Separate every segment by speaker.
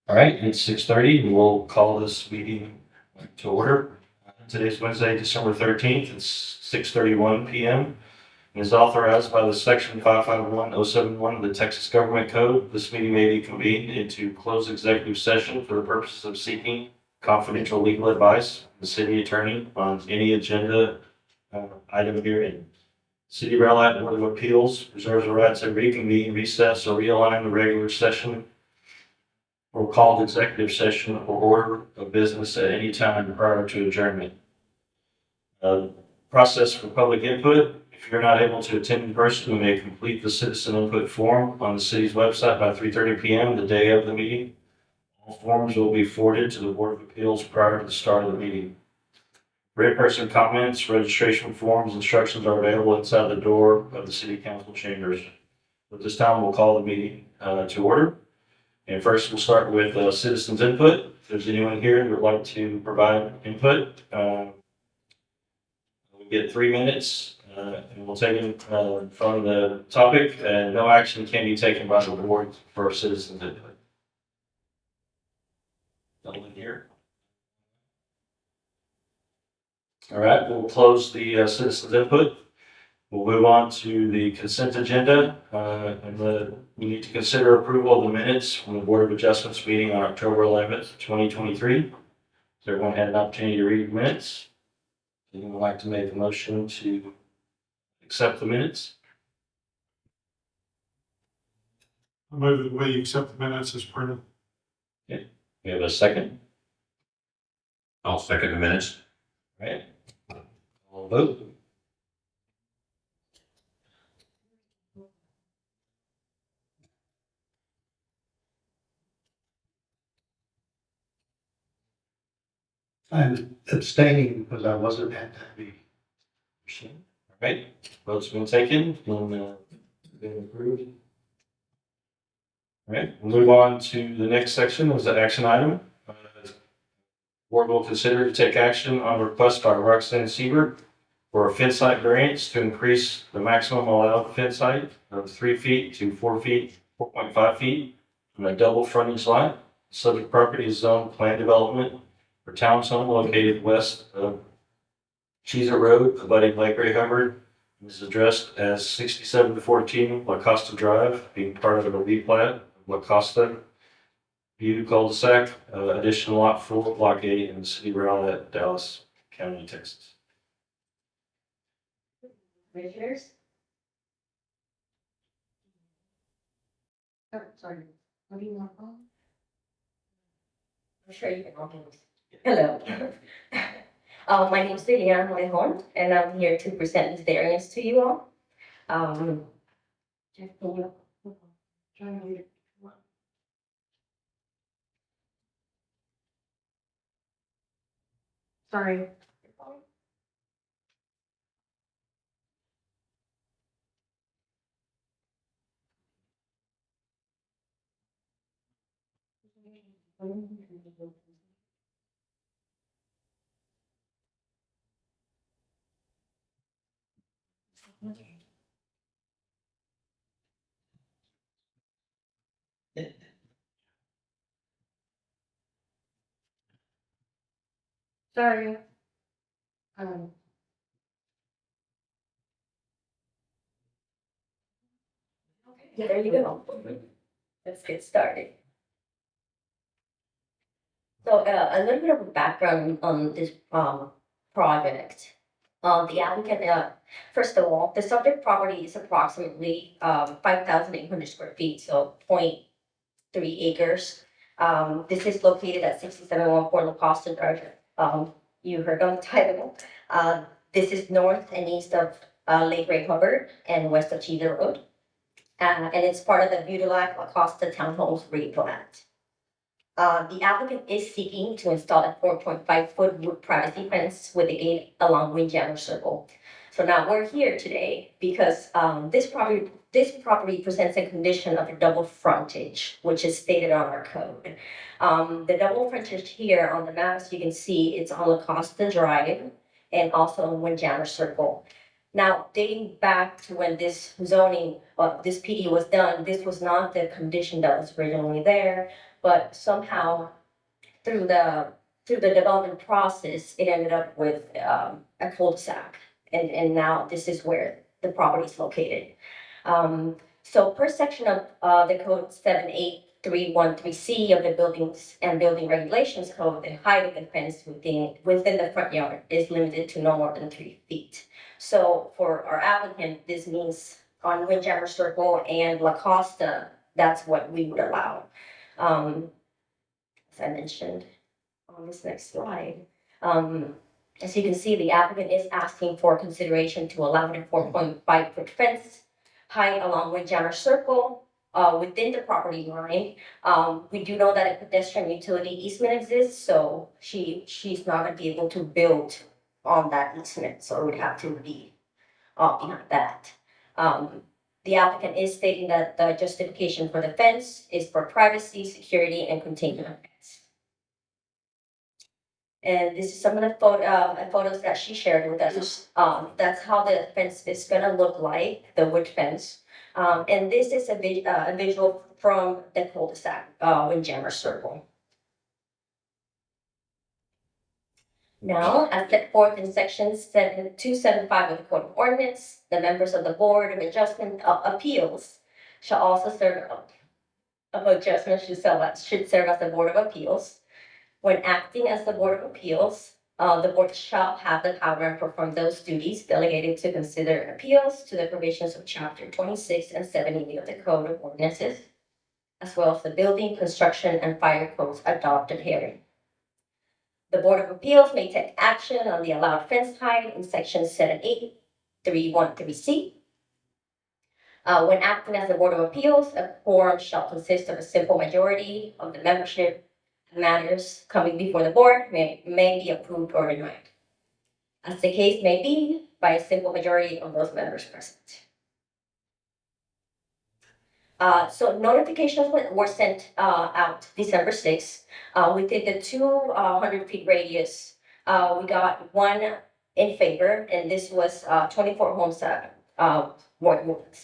Speaker 1: All right, it's 6:30, and we'll call this meeting to order. Today's Wednesday, December 13th. It's 6:31 PM. And is authorized by the section 551071 of the Texas Government Code. This meeting may be convened into closed executive session for the purposes of seeking confidential legal advice from the city attorney on any agenda item herein. City Rowlett Board of Appeals reserves the right to reconvene, recess, or realign the regular session or called executive session or order of business at any time prior to adjournment. Process for public input. If you're not able to attend in person, you may complete the citizen input form on the city's website by 3:30 PM the day of the meeting. All forms will be forwarded to the Board of Appeals prior to the start of the meeting. For in-person comments, registration forms, instructions are available inside the door of the city council chambers. At this time, we'll call the meeting to order. And first, we'll start with citizens' input. If there's anyone here who would like to provide input, we get 3 minutes, and we'll take it from the topic, and no action can be taken by the board for citizens' input. No one here. All right, we'll close the citizens' input. We'll move on to the consent agenda, we need to consider approval of the minutes from the Board of Adjustments meeting on October 11th, 2023. Has everyone had an opportunity to read the minutes? Anyone would like to make a motion to accept the minutes?
Speaker 2: I move that we accept the minutes as printed.
Speaker 1: We have a second.
Speaker 3: I'll second the minutes.
Speaker 1: All right. We'll vote.
Speaker 4: I'm abstaining because I wasn't at that meeting.
Speaker 1: All right, votes been taken, and been approved. All right, we'll move on to the next section, was the action item. Board will consider to take action on a request by Roxanne Siebert for a fence height variance to increase the maximum allowed fence height of 3 feet to 4 feet, 4.5 feet on a double frontage lot. Subject property is zoned planned development for town zone located west of Cheeser Road, abutting Lake Ray Hubbard. This is addressed as 6714 La Costa Drive, being part of a replat of La Costa View cul-de-sac, additional lot 4, block 8 in the city of Rowlett, Dallas County, Texas.
Speaker 5: Commissioners? Oh, sorry. What do you want? I'm sure you can all hear me. Hello. My name is Liliana Morejon, and I'm here to present this variance to you all. Jeff, can you try to read it? Sorry. Sorry. Yeah, there you go. Let's get started. So a little bit of a background on this project. The applicant, first of all, the subject property is approximately 5,800 square feet, so 0.3 acres. This is located at 6714 La Costa Drive. You heard on the title. This is north and east of Lake Ray Hubbard and west of Cheever Road. And it's part of the Butylac La Costa Townhomes replat. The applicant is seeking to install a 4.5-foot wood privacy fence with a gate along Windjammer Circle. So now we're here today because this property presents a condition of a double frontage, which is stated on our code. The double frontage here on the map, as you can see, it's on La Costa Drive and also on Windjammer Circle. Now, dating back to when this zoning, this PD was done, this was not the condition that was originally there. but somehow through the development process, it ended up with a cul-de-sac. And now this is where the property is located. So per section of the code 78313C of the Buildings and Building Regulations Code, the height of the fence within the front yard is limited to no more than 3 feet. So for our applicant, this means on Windjammer Circle and La Costa, that's what we would allow. As I mentioned on this next slide. As you can see, the applicant is asking for consideration to allow a 4.5-foot fence height along Windjammer Circle within the property line. We do know that a pedestrian utility easement exists, so she's not gonna be able to build on that easement, so it would have to be behind that. The applicant is stating that the justification for the fence is for privacy, security, and containment. And this is some of the photos that she shared with us. That's how the fence is gonna look like, the wood fence. And this is a visual from the cul-de-sac, Windjammer Circle. Now, as set forth in section 275 of the Code of Ordinance, the members of the Board of Adjustment Appeals shall also serve of adjustment should serve as the Board of Appeals. When acting as the Board of Appeals, the board shall have the power and perform those duties delegated to consider appeals to the provisions of Chapter 26 and 70 of the Code of Ordinances, as well as the building, construction, and fire codes adopted herein. The Board of Appeals may take action on the allowed fence height in section 78313C. When acting as the Board of Appeals, a quorum shall consist of a simple majority of the membership. Matters coming before the board may be approved or denied, as the case may be, by a simple majority of those members present. So notifications were sent out December 6th. Within the 200 feet radius, we got one in favor, and this was 24 homes that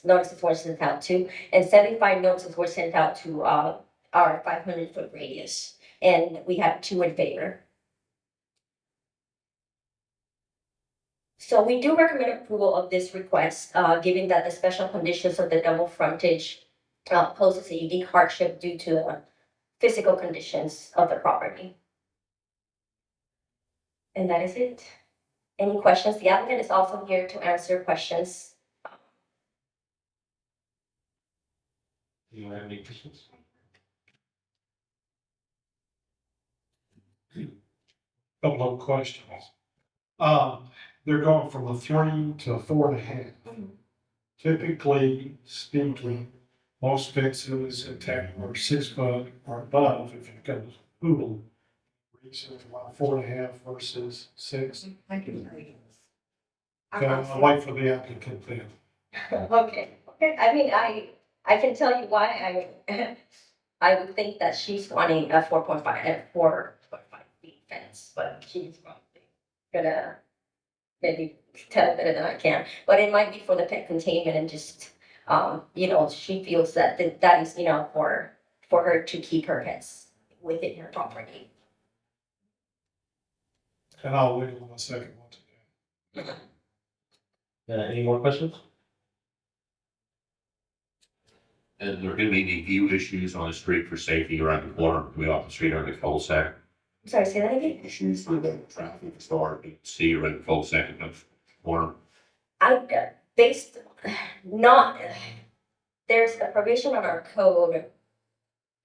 Speaker 5: notices were sent out to, and 75 notices were sent out to our 500-foot radius. And we had 2 in favor. So we do recommend approval of this request, given that the special conditions of the double frontage poses a unique hardship due to the physical conditions of the property. And that is it. Any questions? The applicant is also here to answer questions.
Speaker 1: Do you have any questions?
Speaker 2: Couple of questions. They're going from a 3 to a 4.5. Typically speaking, most fences are 6 foot or above if you've got a pool. Reason why 4.5 versus 6. Okay, I'll wait for the applicant then.
Speaker 5: Okay. I mean, I can tell you why I would think that she's wanting a 4.5 feet fence, but she's probably gonna maybe tell better than I can. But it might be for the pet containment and just, she feels that that is, for her to keep her pets within her property.
Speaker 2: And I'll wait on the second one to
Speaker 1: Any more questions?
Speaker 3: And there are gonna be any view issues on the street for safety around the corner, we off the street or the cul-de-sac.
Speaker 5: Sorry, say that again?
Speaker 3: Issues with the traffic, start, see around the cul-de-sac and the corner.
Speaker 5: There's a provision on our code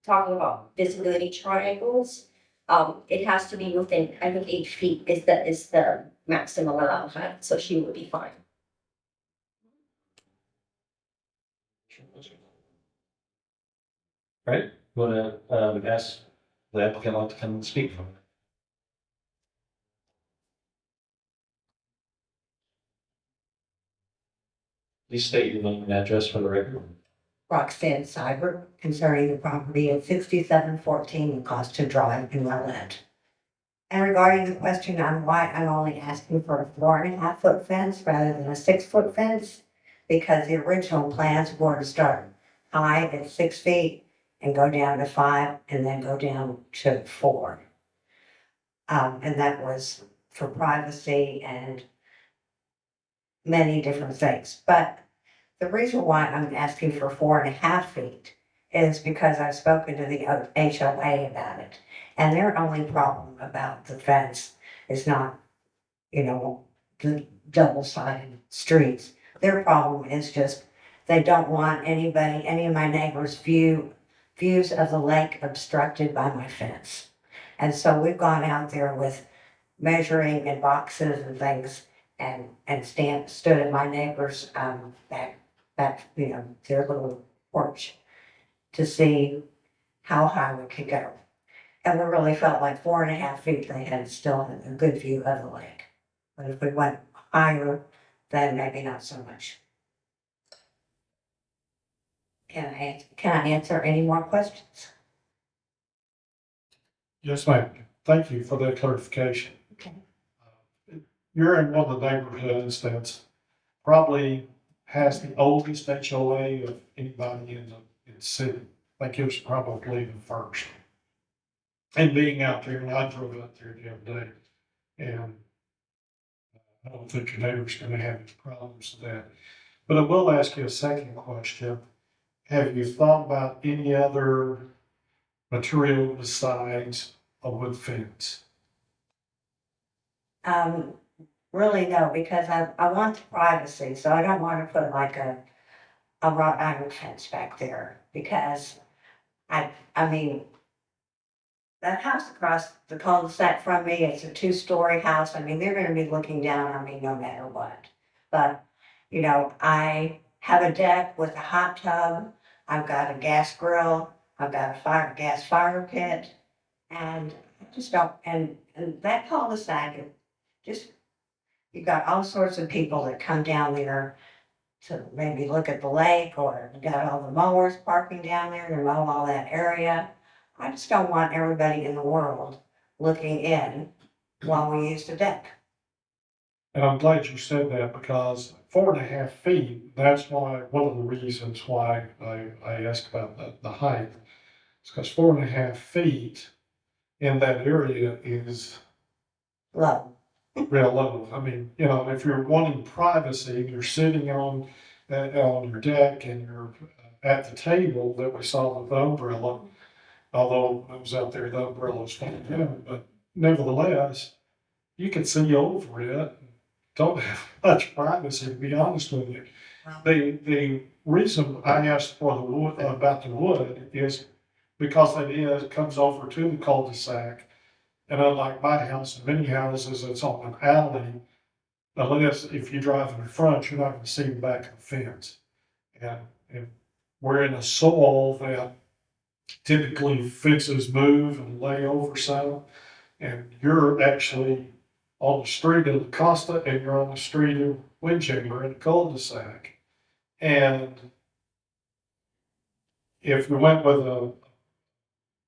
Speaker 5: talking about visibility triangles. It has to be within, I think 8 feet is the maximum allowed height, so she would be fine.
Speaker 1: Right, you wanna ask the applicant like to come and speak from it? Please state your name and address for the record.
Speaker 6: Roxanne Cyber concerning the property at 6714 Costa Drive in Rowlett. And regarding the question on why I'm only asking for a 4.5-foot fence rather than a 6-foot fence, because the original plans were to start high at 6 feet and go down to 5 and then go down to 4. And that was for privacy and many different things. But the reason why I'm asking for 4.5 feet is because I've spoken to the HOA about it. And their only problem about the fence is not, the double-sided streets. Their problem is just, they don't want any of my neighbors' views of the lake obstructed by my fence. And so we've gone out there with measuring and boxes and things and stood in my neighbor's, back, their little porch to see how high we could go. And we really felt like 4.5 feet, they had still a good view of the lake. But if we went higher, then maybe not so much. Can I answer any more questions?
Speaker 2: Yes, ma'am. Thank you for that clarification.
Speaker 6: Okay.
Speaker 2: You're in one of the neighborhoods that's probably has the oldest HOA of anybody in the city. I think it was probably the first. And being out there, and I drove out there the other day, and I don't think your neighbor's gonna have any problems with that. But I will ask you a second question. Have you thought about any other material besides a wood fence?
Speaker 6: Really no, because I want the privacy, so I don't want to put like a wrought iron fence back there because I mean, that house across the cul-de-sac from me, it's a 2-story house. I mean, they're gonna be looking down on me no matter what. But, I have a deck with a hot tub, I've got a gas grill, I've got a gas fire pit, and I just don't, and that cul-de-sac, you've got all sorts of people that come down there to maybe look at the lake, or you got all the mowers parking down there to mow all that area. I just don't want everybody in the world looking in while we use the deck.
Speaker 2: And I'm glad you said that because 4.5 feet, that's why, one of the reasons why I asked about the height. It's because 4.5 feet in that area is
Speaker 6: Low.
Speaker 2: real low. I mean, if you're wanting privacy, you're sitting on your deck and you're at the table that we saw with the umbrella, although I was out there, the umbrella was falling down, but nevertheless, you can see over it. Don't have much privacy, to be honest with you. The reason I asked for the wood, about the wood, is because it comes over to the cul-de-sac. And unlike my house and many houses, it's on an alley. Unless if you drive in the front, you're not gonna see the back of the fence. And we're in a soil that typically fences move and lay over some. And you're actually on the street of La Costa and you're on the street of Windjammer in the cul-de-sac. And if we went with a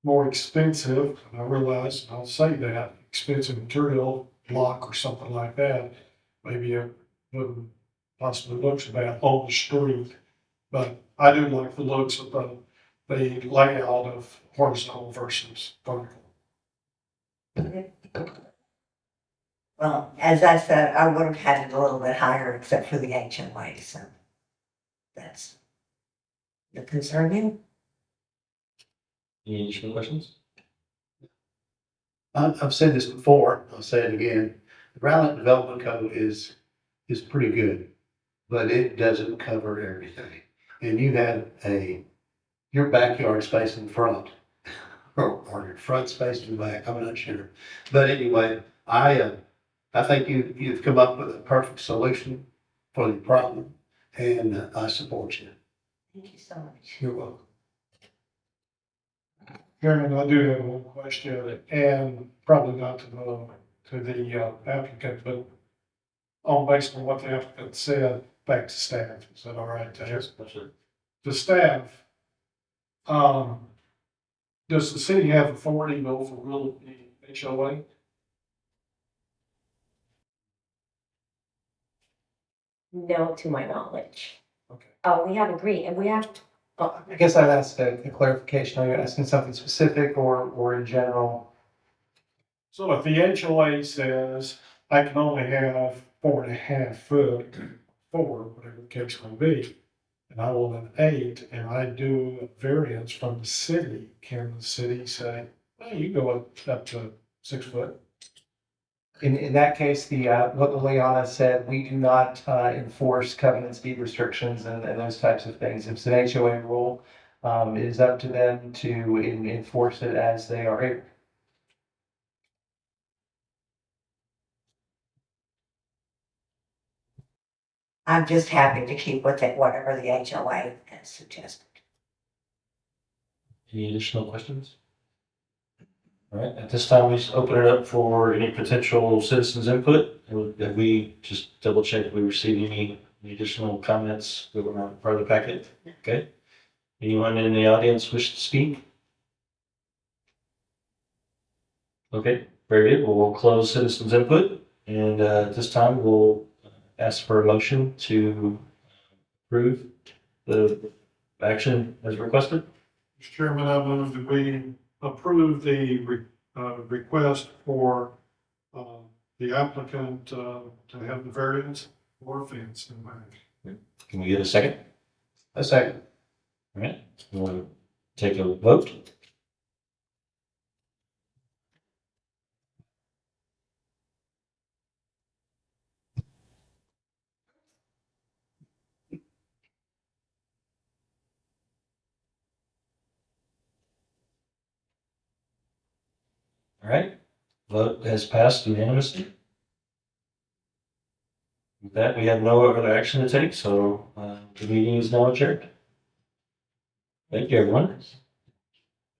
Speaker 2: more expensive, and I realize, and I'll say that, expensive material block or something like that, maybe it wouldn't possibly look so bad on the street. But I do like the looks of the layout of horizontal versus vertical.
Speaker 6: Well, as I said, I would have had it a little bit higher except for the HOA, so that's the concern here.
Speaker 1: Any additional questions?
Speaker 4: I've said this before, I'll say it again. The Rowlett Development Code is pretty good, but it doesn't cover everything. And you had your backyard space in front, or your front space in the back, I'm not sure. But anyway, I think you've come up with a perfect solution for the problem, and I support you.
Speaker 6: Thank you so much.
Speaker 4: You're welcome.
Speaker 2: Chairman, I do have one question, and probably not to the applicant, but based on what the applicant said, back to staff. Is that all right to ask?
Speaker 1: Yes, sir.
Speaker 2: The staff, does the city have authority to overrule the HOA?
Speaker 5: No, to my knowledge.
Speaker 2: Okay.
Speaker 5: We have agreed, and we have
Speaker 7: I guess I'd ask a clarification. Are you asking something specific or in general?
Speaker 2: So if the HOA says I can only have 4.5 foot, whatever the case may be, and I want an 8, and I do a variance from the city, can the city say, oh, you go up to 6 foot?
Speaker 7: In that case, what Liliana said, we do not enforce covenants, deed restrictions, and those types of things. If it's an HOA rule, it is up to them to enforce it as they are able.
Speaker 6: I'm just happy to keep with it, whatever the HOA has suggested.
Speaker 1: Any additional questions? All right, at this time, we just open it up for any potential citizens' input. Have we just double check if we received any additional comments that were not part of the packet? Okay. Anyone in the audience wish to speak? Okay, very good. Well, we'll close citizens' input, and at this time, we'll ask for a motion to approve the action as requested.
Speaker 2: Mr. Chairman, I move that we approve the request for the applicant to have the variance or fence in mind.
Speaker 1: Can we get a second?
Speaker 4: A second.
Speaker 1: All right, we'll take a vote. All right, vote has passed unanimously. With that, we have no other action to take, so the meeting is now adjourned. Thank you, everyone.